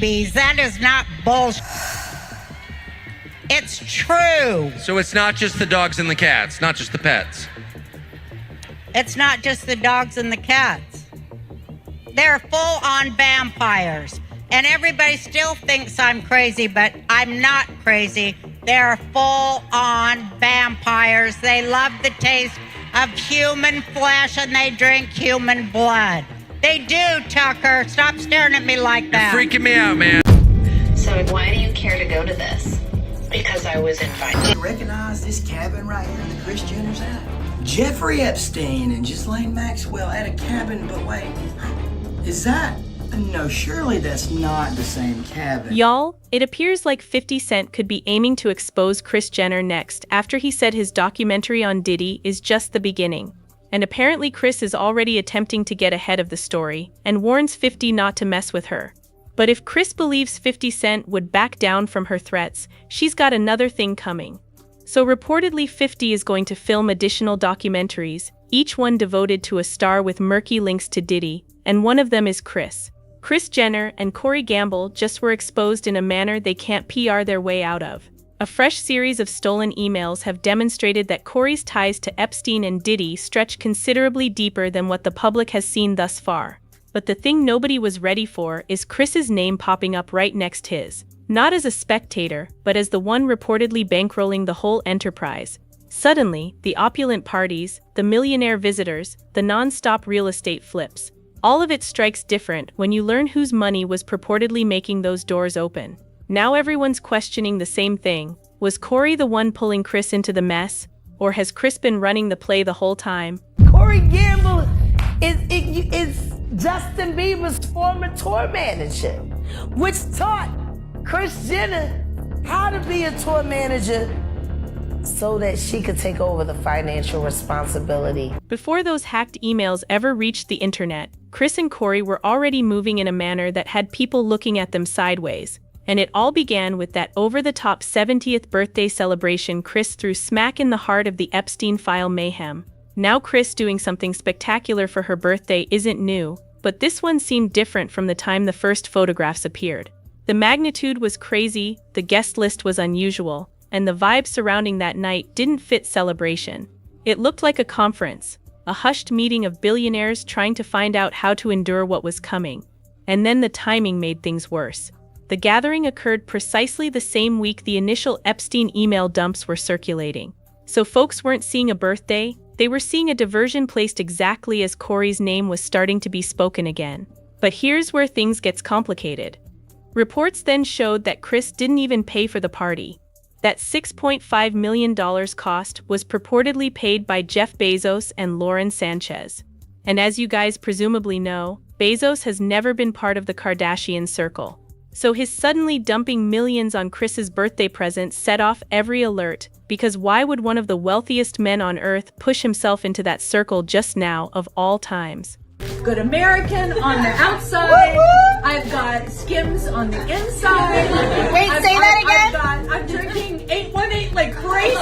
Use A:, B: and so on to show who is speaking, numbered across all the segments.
A: babies. That is not bullshit. It's true.
B: So it's not just the dogs and the cats, not just the pets.
A: It's not just the dogs and the cats. They're full-on vampires. And everybody still thinks I'm crazy, but I'm not crazy. They're full-on vampires. They love the taste of human flesh and they drink human blood. They do, Tucker. Stop staring at me like that.
B: You're freaking me out, man.
C: So why do you care to go to this? Because I was invited.
D: You recognize this cabin right here that Kris Jenner's at? Jeffrey Epstein and Ghislaine Maxwell at a cabin, but wait, is that? No, surely that's not the same cabin.
E: Y'all, it appears like 50 Cent could be aiming to expose Kris Jenner next after he said his documentary on Diddy is just the beginning. And apparently Kris is already attempting to get ahead of the story and warns 50 not to mess with her. But if Kris believes 50 Cent would back down from her threats, she's got another thing coming. So reportedly 50 is going to film additional documentaries, each one devoted to a star with murky links to Diddy, and one of them is Kris. Kris Jenner and Cory Gamble just were exposed in a manner they can't PR their way out of. A fresh series of stolen emails have demonstrated that Cory's ties to Epstein and Diddy stretch considerably deeper than what the public has seen thus far. But the thing nobody was ready for is Kris's name popping up right next his. Not as a spectator, but as the one reportedly bankrolling the whole enterprise. Suddenly, the opulent parties, the millionaire visitors, the non-stop real estate flips. All of it strikes different when you learn whose money was purportedly making those doors open. Now everyone's questioning the same thing. Was Cory the one pulling Kris into the mess? Or has Kris been running the play the whole time?
F: Cory Gamble is Justin Bieber's former tour manager, which taught Kris Jenner how to be a tour manager so that she could take over the financial responsibility.
E: Before those hacked emails ever reached the internet, Kris and Cory were already moving in a manner that had people looking at them sideways. And it all began with that over-the-top 70th birthday celebration Kris threw smack in the heart of the Epstein file mayhem. Now Kris doing something spectacular for her birthday isn't new, but this one seemed different from the time the first photographs appeared. The magnitude was crazy, the guest list was unusual, and the vibe surrounding that night didn't fit celebration. It looked like a conference, a hushed meeting of billionaires trying to find out how to endure what was coming. And then the timing made things worse. The gathering occurred precisely the same week the initial Epstein email dumps were circulating. So folks weren't seeing a birthday, they were seeing a diversion placed exactly as Cory's name was starting to be spoken again. But here's where things gets complicated. Reports then showed that Kris didn't even pay for the party. That $6.5 million cost was purportedly paid by Jeff Bezos and Lauren Sanchez. And as you guys presumably know, Bezos has never been part of the Kardashian circle. So his suddenly dumping millions on Kris's birthday present set off every alert, because why would one of the wealthiest men on earth push himself into that circle just now of all times?
G: Good American on the outside. I've got Skims on the inside.
A: Wait, say that again?
G: I'm drinking 818 like crazy.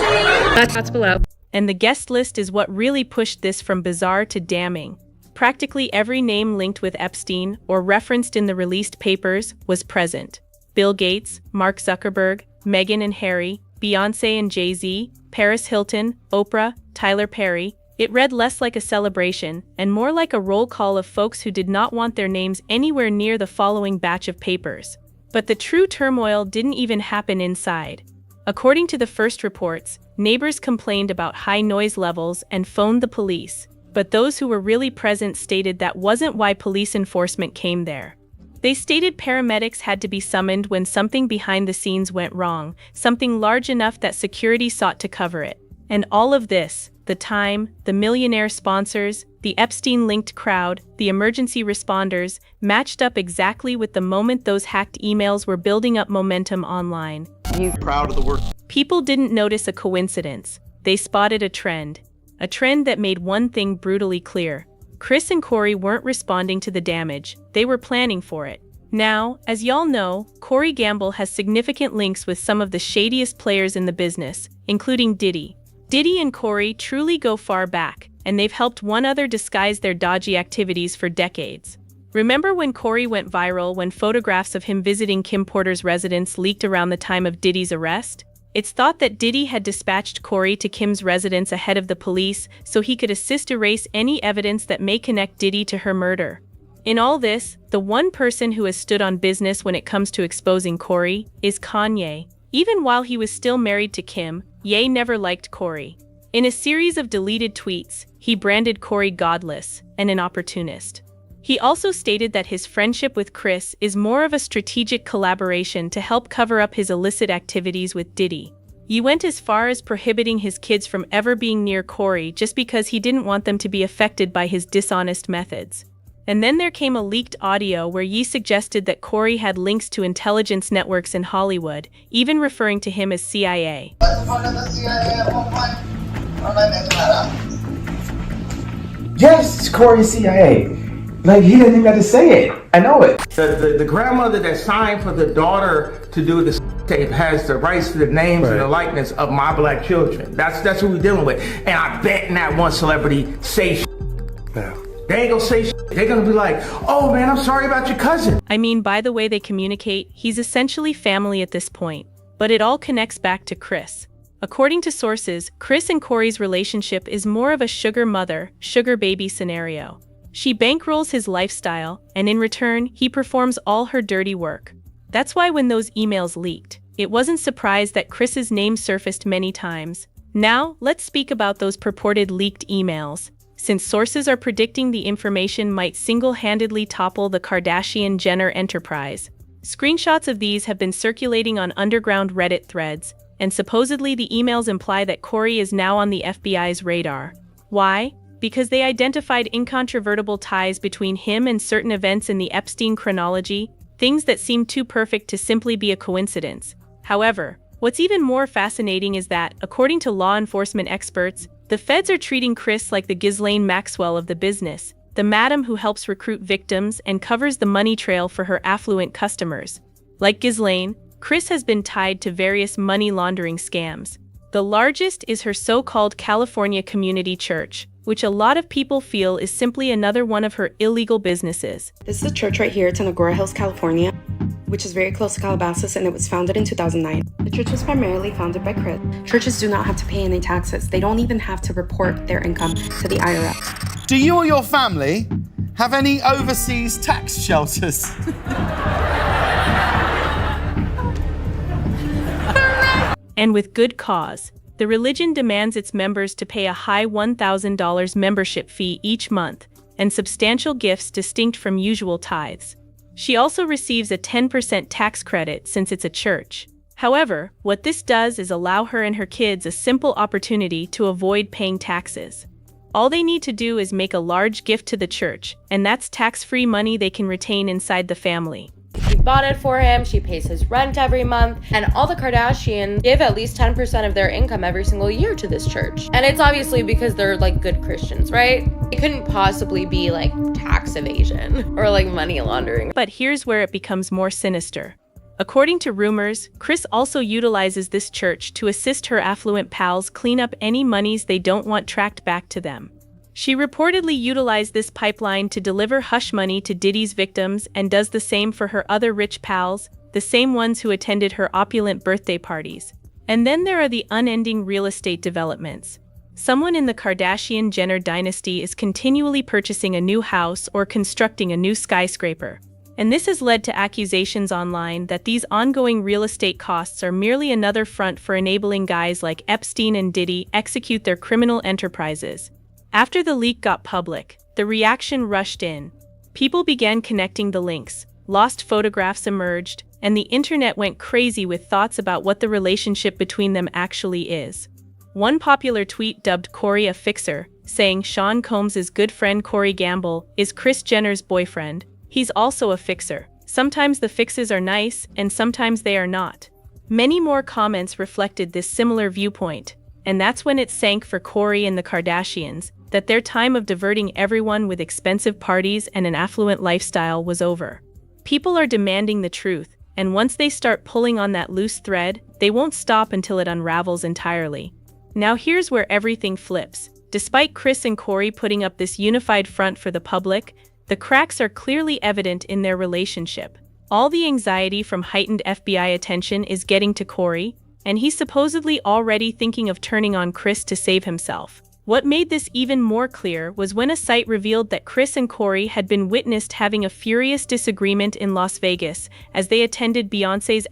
E: That's below. And the guest list is what really pushed this from bizarre to damning. Practically every name linked with Epstein or referenced in the released papers was present. Bill Gates, Mark Zuckerberg, Meghan and Harry, Beyoncé and Jay-Z, Paris Hilton, Oprah, Tyler Perry. It read less like a celebration and more like a roll call of folks who did not want their names anywhere near the following batch of papers. But the true turmoil didn't even happen inside. According to the first reports, neighbors complained about high noise levels and phoned the police. But those who were really present stated that wasn't why police enforcement came there. They stated paramedics had to be summoned when something behind the scenes went wrong, something large enough that security sought to cover it. And all of this, the time, the millionaire sponsors, the Epstein-linked crowd, the emergency responders, matched up exactly with the moment those hacked emails were building up momentum online.
B: You proud of the work?
E: People didn't notice a coincidence. They spotted a trend. A trend that made one thing brutally clear. Kris and Cory weren't responding to the damage, they were planning for it. Now, as y'all know, Cory Gamble has significant links with some of the shadiest players in the business, including Diddy. Diddy and Cory truly go far back, and they've helped one another disguise their dodgy activities for decades. Remember when Cory went viral when photographs of him visiting Kim Porter's residence leaked around the time of Diddy's arrest? It's thought that Diddy had dispatched Cory to Kim's residence ahead of the police so he could assist erase any evidence that may connect Diddy to her murder. In all this, the one person who has stood on business when it comes to exposing Cory is Kanye. Even while he was still married to Kim, Ye never liked Cory. In a series of deleted tweets, he branded Cory godless and an opportunist. He also stated that his friendship with Kris is more of a strategic collaboration to help cover up his illicit activities with Diddy. He went as far as prohibiting his kids from ever being near Cory just because he didn't want them to be affected by his dishonest methods. And then there came a leaked audio where Ye suggested that Cory had links to intelligence networks in Hollywood, even referring to him as CIA.
H: Yes, Cory's CIA. Like, he didn't even have to say it. I know it.
I: The grandmother that signed for the daughter to do the tape has the rights to the names and the likeness of my black children. That's who we're dealing with. And I bet not one celebrity say
H: Yeah.
I: They ain't gonna say They're gonna be like, oh man, I'm sorry about your cousin.
E: I mean, by the way they communicate, he's essentially family at this point. But it all connects back to Kris. According to sources, Kris and Cory's relationship is more of a sugar mother, sugar baby scenario. She bankrolls his lifestyle, and in return, he performs all her dirty work. That's why when those emails leaked, it wasn't surprised that Kris's name surfaced many times. Now, let's speak about those purported leaked emails, since sources are predicting the information might single-handedly topple the Kardashian-Jenner enterprise. Screenshots of these have been circulating on underground Reddit threads, and supposedly the emails imply that Cory is now on the FBI's radar. Why? Because they identified incontrovertible ties between him and certain events in the Epstein chronology, things that seem too perfect to simply be a coincidence. However, what's even more fascinating is that, according to law enforcement experts, the feds are treating Kris like the Ghislaine Maxwell of the business, the madam who helps recruit victims and covers the money trail for her affluent customers. Like Ghislaine, Kris has been tied to various money laundering scams. The largest is her so-called California Community Church, which a lot of people feel is simply another one of her illegal businesses.
J: This is a church right here. It's in Agoura Hills, California, which is very close to Calabasas, and it was founded in 2009. The church was primarily founded by Kris. Churches do not have to pay any taxes. They don't even have to report their income to the IRS.
K: Do you or your family have any overseas tax shelters?
E: And with good cause. The religion demands its members to pay a high $1,000 membership fee each month, and substantial gifts distinct from usual tithes. She also receives a 10% tax credit since it's a church. However, what this does is allow her and her kids a simple opportunity to avoid paying taxes. All they need to do is make a large gift to the church, and that's tax-free money they can retain inside the family.
L: She bought it for him, she pays his rent every month, and all the Kardashians give at least 10% of their income every single year to this church. And it's obviously because they're like good Christians, right? It couldn't possibly be like tax evasion or like money laundering.
E: But here's where it becomes more sinister. According to rumors, Kris also utilizes this church to assist her affluent pals clean up any monies they don't want tracked back to them. She reportedly utilized this pipeline to deliver hush money to Diddy's victims and does the same for her other rich pals, the same ones who attended her opulent birthday parties. And then there are the unending real estate developments. Someone in the Kardashian-Jenner dynasty is continually purchasing a new house or constructing a new skyscraper. And this has led to accusations online that these ongoing real estate costs are merely another front for enabling guys like Epstein and Diddy execute their criminal enterprises. After the leak got public, the reaction rushed in. People began connecting the links, lost photographs emerged, and the internet went crazy with thoughts about what the relationship between them actually is. One popular tweet dubbed Cory a fixer, saying Sean Combs' good friend Cory Gamble is Kris Jenner's boyfriend. He's also a fixer. Sometimes the fixes are nice, and sometimes they are not. Many more comments reflected this similar viewpoint, and that's when it sank for Cory and the Kardashians, that their time of diverting everyone with expensive parties and an affluent lifestyle was over. People are demanding the truth, and once they start pulling on that loose thread, they won't stop until it unravels entirely. Now here's where everything flips. Despite Kris and Cory putting up this unified front for the public, The cracks are clearly evident in their relationship. All the anxiety from heightened FBI attention is getting to Cory, and he's supposedly already thinking of turning on Kris to save himself. What made this even more clear was when a site revealed that Kris and Cory had been witnessed having a furious disagreement in Las Vegas as they attended Beyoncé's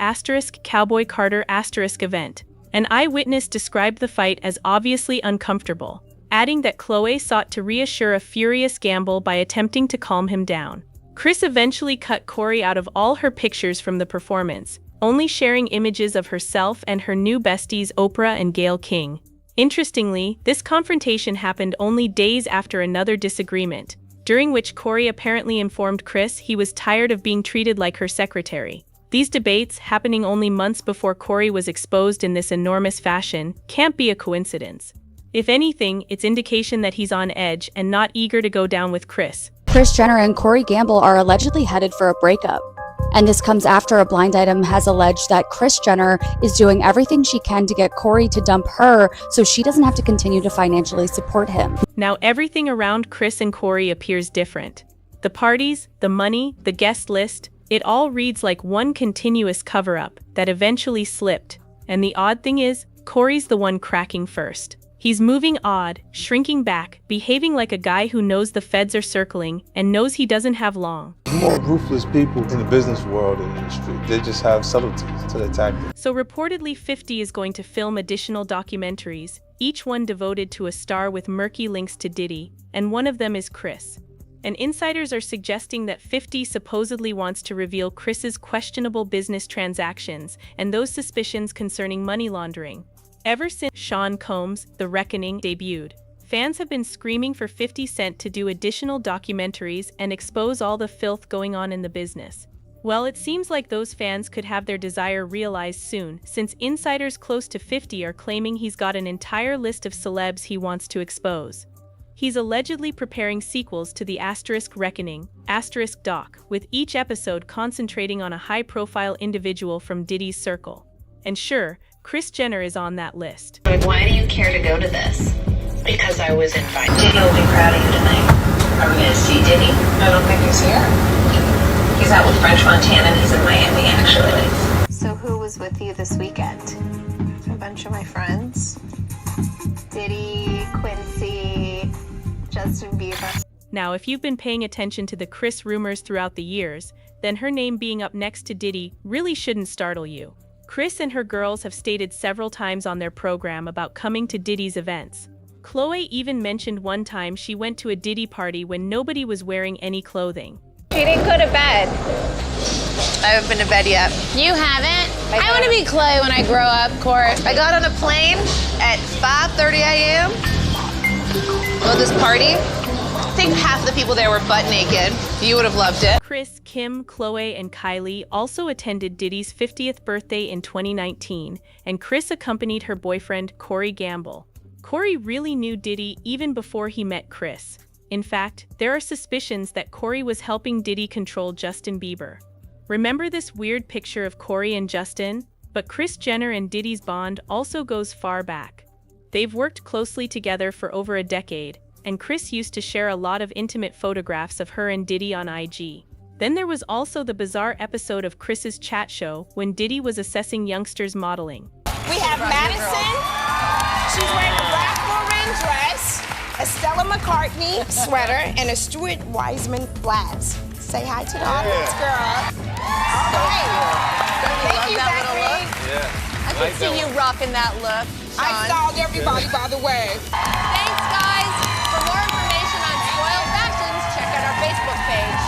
E: *Cowboy Carter event. An eyewitness described the fight as obviously uncomfortable, adding that Khloé sought to reassure a furious Gamble by attempting to calm him down. Kris eventually cut Cory out of all her pictures from the performance, only sharing images of herself and her new besties Oprah and Gayle King. Interestingly, this confrontation happened only days after another disagreement, during which Cory apparently informed Kris he was tired of being treated like her secretary. These debates, happening only months before Cory was exposed in this enormous fashion, can't be a coincidence. If anything, it's indication that he's on edge and not eager to go down with Kris.
M: Kris Jenner and Cory Gamble are allegedly headed for a breakup. And this comes after a blind item has alleged that Kris Jenner is doing everything she can to get Cory to dump her so she doesn't have to continue to financially support him.
E: Now everything around Kris and Cory appears different. The parties, the money, the guest list, it all reads like one continuous cover-up that eventually slipped. And the odd thing is, Cory's the one cracking first. He's moving odd, shrinking back, behaving like a guy who knows the feds are circling and knows he doesn't have long.
N: More ruthless people in the business world and industry. They just have subtleties to their tactics.
E: So reportedly 50 is going to film additional documentaries, each one devoted to a star with murky links to Diddy, and one of them is Kris. And insiders are suggesting that 50 supposedly wants to reveal Kris's questionable business transactions and those suspicions concerning money laundering. Ever since Sean Combs' The Reckoning debuted, fans have been screaming for 50 Cent to do additional documentaries and expose all the filth going on in the business. Well, it seems like those fans could have their desire realized soon, since insiders close to 50 are claiming he's got an entire list of celebs he wants to expose. He's allegedly preparing sequels to the *Reckoning, *Doc, with each episode concentrating on a high-profile individual from Diddy's circle. And sure, Kris Jenner is on that list.
C: Why do you care to go to this? Because I was invited. Diddy will be proud of you tonight. Are we going to see Diddy? I don't think he's here. He's out with French Montana and he's in Miami, actually.
O: So who was with you this weekend? A bunch of my friends. Diddy, Quincy, Justin Bieber.
E: Now, if you've been paying attention to the Kris rumors throughout the years, then her name being up next to Diddy really shouldn't startle you. Kris and her girls have stated several times on their program about coming to Diddy's events. Khloé even mentioned one time she went to a Diddy party when nobody was wearing any clothing.
O: She didn't go to bed. I haven't been to bed yet.
P: You haven't? I want to be Khloé when I grow up, Cory.
O: I got on a plane at 5:30 a.m. Well, this party, I think half the people there were butt naked. You would have loved it.
E: Kris, Kim, Khloé, and Kylie also attended Diddy's 50th birthday in 2019, and Kris accompanied her boyfriend, Cory Gamble. Cory really knew Diddy even before he met Kris. In fact, there are suspicions that Cory was helping Diddy control Justin Bieber. Remember this weird picture of Cory and Justin? But Kris Jenner and Diddy's bond also goes far back. They've worked closely together for over a decade, and Kris used to share a lot of intimate photographs of her and Diddy on IG. Then there was also the bizarre episode of Kris's chat show when Diddy was assessing youngsters modeling.
Q: We have Madison. She's wearing a black Lauren dress, a Stella McCartney sweater, and a Stuart Wiseman flats. Say hi to the audience, girl. All right. Thank you, Zachary.
P: I can see you rocking that look, Sean.
Q: I styled everybody, by the way.
P: Thanks, guys. For more information on spoiled fashions, check out our Facebook page.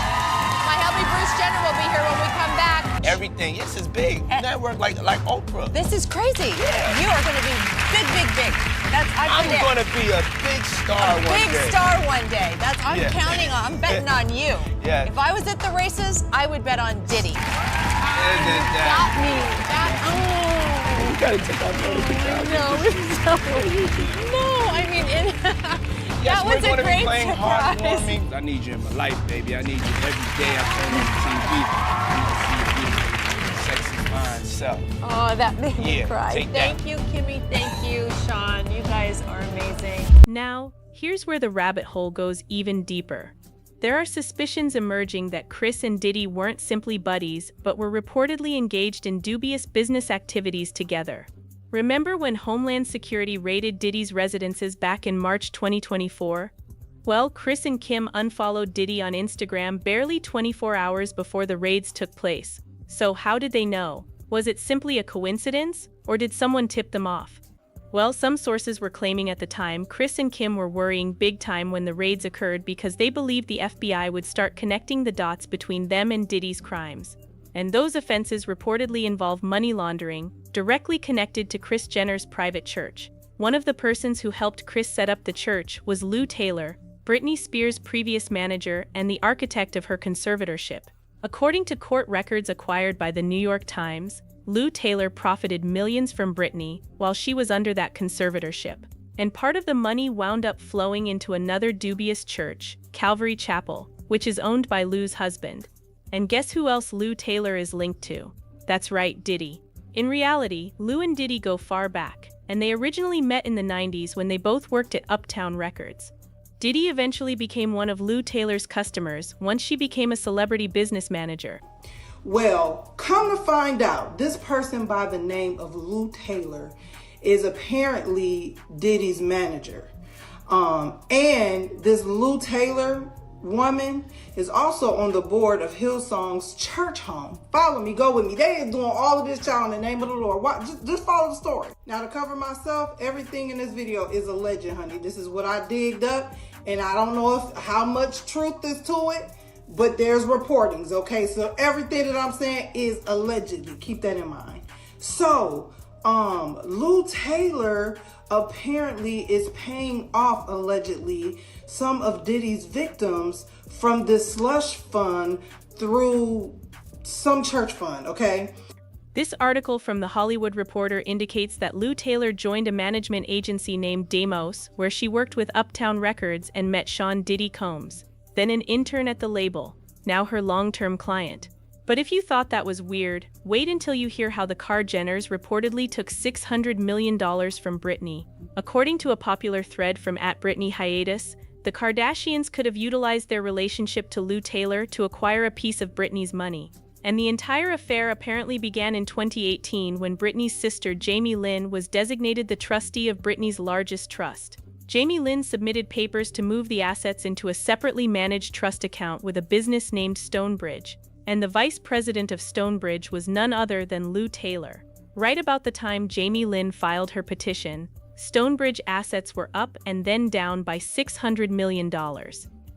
P: My hubby Bruce Jenner will be here when we come back.
R: Everything. This is big. Network like Oprah.
P: This is crazy.
R: Yeah.
P: You are going to be big, big, big.
R: I'm going to be a big star one day.
P: Big star one day. I'm counting on. I'm betting on you.
R: Yeah.
P: If I was at the races, I would bet on Diddy.
R: Got
P: me.
R: You gotta take out
P: No, it's so No, I mean,
R: yes,
P: that was
R: we're
P: a great
R: be playing
P: surprise.
R: Heartwarming. I need you in my life, baby. I need you every day. I turn on TV. I need to see you, sexy, fine self.
P: Oh, that made me cry.
R: Take
P: Thank
R: that.
P: you, Kimmy. Thank you, Sean. You guys are amazing.
E: Now, here's where the rabbit hole goes even deeper. There are suspicions emerging that Kris and Diddy weren't simply buddies, but were reportedly engaged in dubious business activities together. Remember when Homeland Security raided Diddy's residences back in March 2024? Well, Kris and Kim unfollowed Diddy on Instagram barely 24 hours before the raids took place. So how did they know? Was it simply a coincidence, or did someone tip them off? Well, some sources were claiming at the time Kris and Kim were worrying big time when the raids occurred because they believed the FBI would start connecting the dots between them and Diddy's crimes. And those offenses reportedly involve money laundering, directly connected to Kris Jenner's private church. One of the persons who helped Kris set up the church was Lou Taylor, Britney Spears' previous manager and the architect of her conservatorship. According to court records acquired by the New York Times, Lou Taylor profited millions from Britney while she was under that conservatorship. And part of the money wound up flowing into another dubious church, Calvary Chapel, which is owned by Lou's husband. And guess who else Lou Taylor is linked to? That's right, Diddy. In reality, Lou and Diddy go far back, and they originally met in the 90s when they both worked at Uptown Records. Diddy eventually became one of Lou Taylor's customers once she became a celebrity business manager.
F: Well, come to find out, this person by the name of Lou Taylor is apparently Diddy's manager. And this Lou Taylor woman is also on the board of Hillsong's church home. Follow me, go with me. They are doing all of this, child, in the name of the Lord. Just follow the story. Now, to cover myself, everything in this video is alleged, honey. This is what I digged up, and I don't know how much truth is to it, but there's reportings, okay? So everything that I'm saying is allegedly. Keep that in mind. So, Lou Taylor apparently is paying off, allegedly, some of Diddy's victims from this slush fund through some church fund, okay?
E: This article from The Hollywood Reporter indicates that Lou Taylor joined a management agency named Demos, where she worked with Uptown Records and met Sean Diddy Combs, then an intern at the label, now her long-term client. But if you thought that was weird, wait until you hear how the Jenners reportedly took $600 million from Britney. According to a popular thread from @BritneyHiatus, the Kardashians could have utilized their relationship to Lou Taylor to acquire a piece of Britney's money. And the entire affair apparently began in 2018 when Britney's sister Jamie Lynn was designated the trustee of Britney's largest trust. Jamie Lynn submitted papers to move the assets into a separately managed trust account with a business named Stonebridge, and the vice president of Stonebridge was none other than Lou Taylor. Right about the time Jamie Lynn filed her petition, Stonebridge assets were up and then down by $600 million.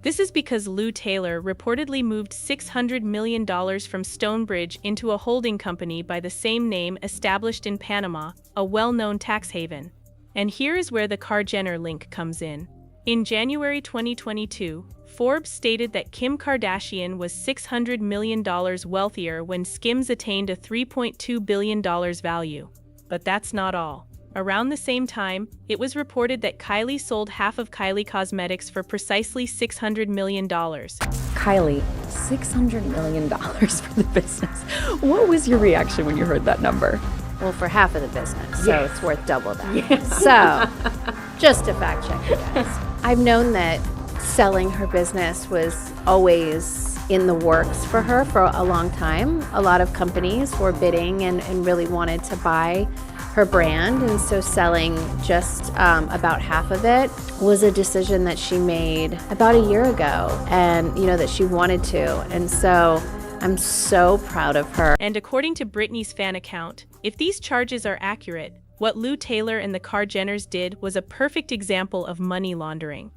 E: This is because Lou Taylor reportedly moved $600 million from Stonebridge into a holding company by the same name established in Panama, a well-known tax haven. And here is where the Jenner link comes in. In January 2022, Forbes stated that Kim Kardashian was $600 million wealthier when Skims attained a $3.2 billion value. But that's not all. Around the same time, it was reported that Kylie sold half of Kylie Cosmetics for precisely $600 million.
S: Kylie, $600 million for the business. What was your reaction when you heard that number?
T: Well, for half of the business, so it's worth double that.
S: Yeah.
T: So, just to fact check you guys, I've known that selling her business was always in the works for her for a long time. A lot of companies were bidding and really wanted to buy her brand, and so selling just about half of it was a decision that she made about a year ago, and that she wanted to, and so I'm so proud of her.
E: And according to Britney's fan account, if these charges are accurate, what Lou Taylor and the Jenners did was a perfect example of money laundering.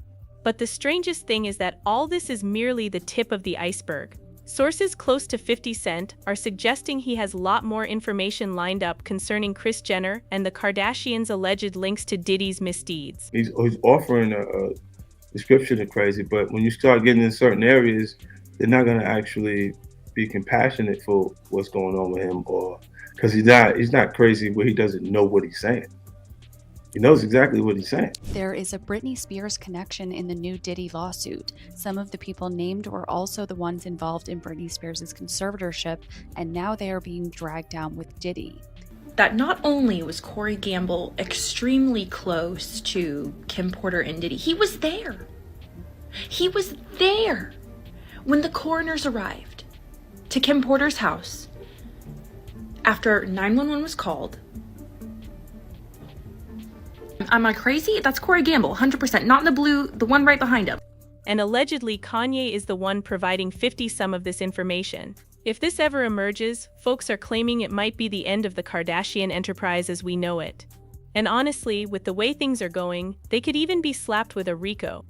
E: But the strangest thing is that all this is merely the tip of the iceberg. Sources close to 50 Cent are suggesting he has a lot more information lined up concerning Kris Jenner and the Kardashians' alleged links to Diddy's misdeeds.
N: He's offering a description of crazy, but when you start getting in certain areas, they're not going to actually be compassionate for what's going on with him, or because he's not crazy where he doesn't know what he's saying. He knows exactly what he's saying.
M: There is a Britney Spears connection in the new Diddy lawsuit. Some of the people named were also the ones involved in Britney Spears' conservatorship, and now they are being dragged down with Diddy.
U: That not only was Cory Gamble extremely close to Kim Porter and Diddy, he was there. He was there. When the coroners arrived to Kim Porter's house after 911 was called, am I crazy? That's Cory Gamble, 100%, not in the blue, the one right behind him.
E: And allegedly, Kanye is the one providing 50-some of this information. If this ever emerges, folks are claiming it might be the end of the Kardashian enterprise as we know it. And honestly, with the way things are going, they could even be slapped with a RICO.